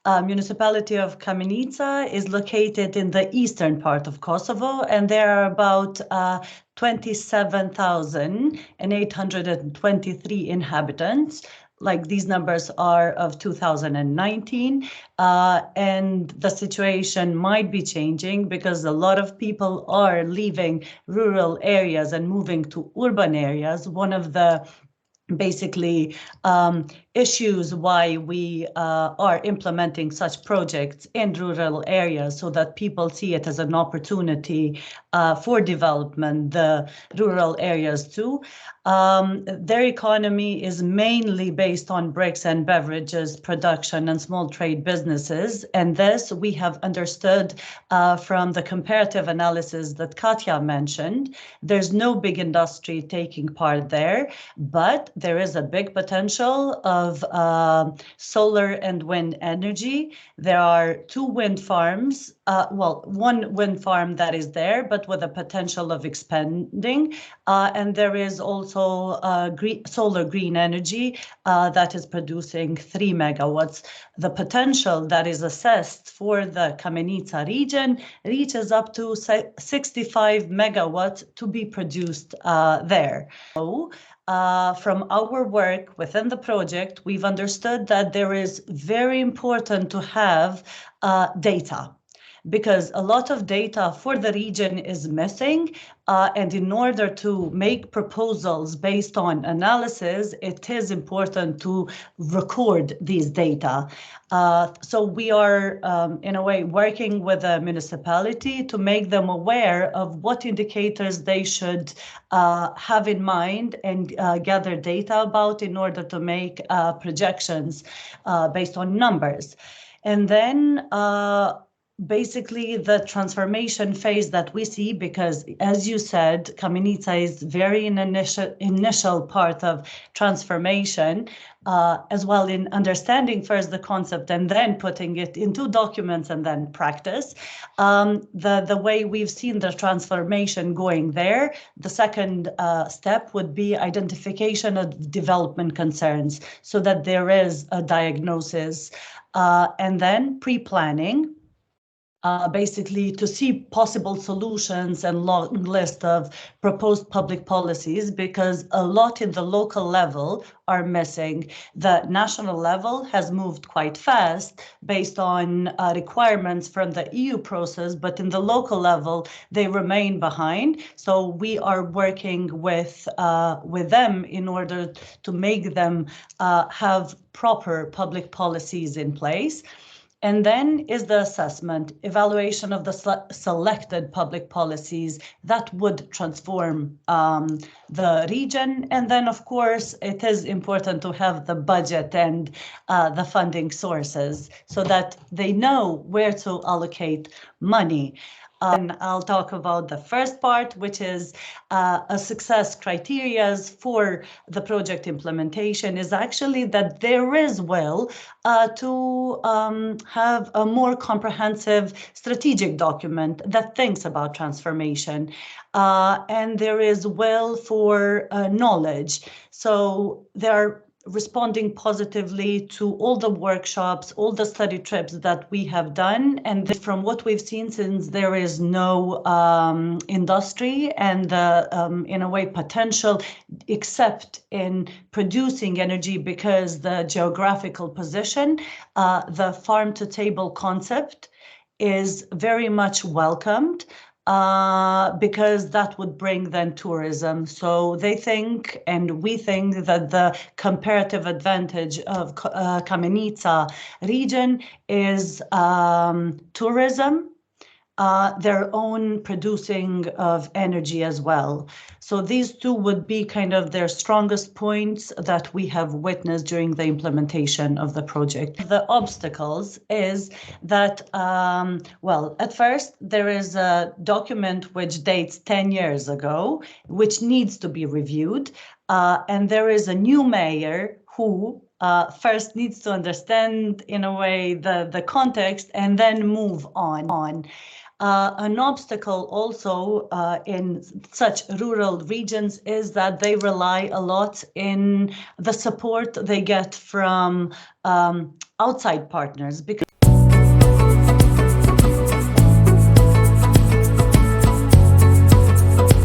Municipality of Kamenica is located in the eastern part of Kosovo, and there are about 27,823 inhabitants. Like, these numbers are of 2019, and the situation might be changing because a lot of people are leaving rural areas and moving to urban areas. One of the basically issues why we are implementing such projects in rural areas, so that people see it as an opportunity for development, the rural areas too. Their economy is mainly based on bricks and beverages production and small trade businesses, and this we have understood from the comparative analysis that Katja mentioned. There's no big industry taking part there, but there is a big potential of solar and wind energy. There are 2 wind farms, one wind farm that is there, but with a potential of expanding. And there is also solar green energy that is producing 3 megawatts. The potential that is assessed for the Kamenica region reaches up to 65 megawatts to be produced there. So, from our work within the project, we've understood that there is very important to have data, because a lot of data for the region is missing. And in order to make proposals based on analysis, it is important to record these data. So we are, in a way, working with the municipality to make them aware of what indicators they should have in mind and gather data about in order to make projections based on numbers. And then basically the transformation phase that we see, because as you said, Kamenica is very in initial part of transformation, as well in understanding first the concept and then putting it into documents and then practice. The way we've seen the transformation going there, the second step would be identification of development concerns, so that there is a diagnosis, and then pre-planning. Basically to see possible solutions and long list of proposed public policies, because a lot in the local level are missing. The national level has moved quite fast based on requirements from the EU process, but in the local level, they remain behind. So we are working with them in order to make them have proper public policies in place. And then is the assessment, evaluation of the selected public policies that would transform the region. And then, of course, it is important to have the budget and the funding sources so that they know where to allocate money. And I'll talk about the first part, which is a success criteria for the project implementation is actually that there is will to have a more comprehensive strategic document that thinks about transformation. And there is will for knowledge. So there are responding positively to all the workshops, all the study trips that we have done. And from what we've seen, since there is no industry and in a way potential except in producing energy, because the geographical position, the farm to table concept is very much welcomed. Because that would bring then tourism. So they think, and we think, that the comparative advantage of Kamenica region is tourism, their own producing of energy as well. So these two would be kind of their strongest points that we have witnessed during the implementation of the project. The obstacles is that, well, at first there is a document which dates 10 years ago, which needs to be reviewed. And there is a new mayor who first needs to understand, in a way, the context and then move on. An obstacle also in such rural regions is that they rely a lot in the support they get from outside partners, because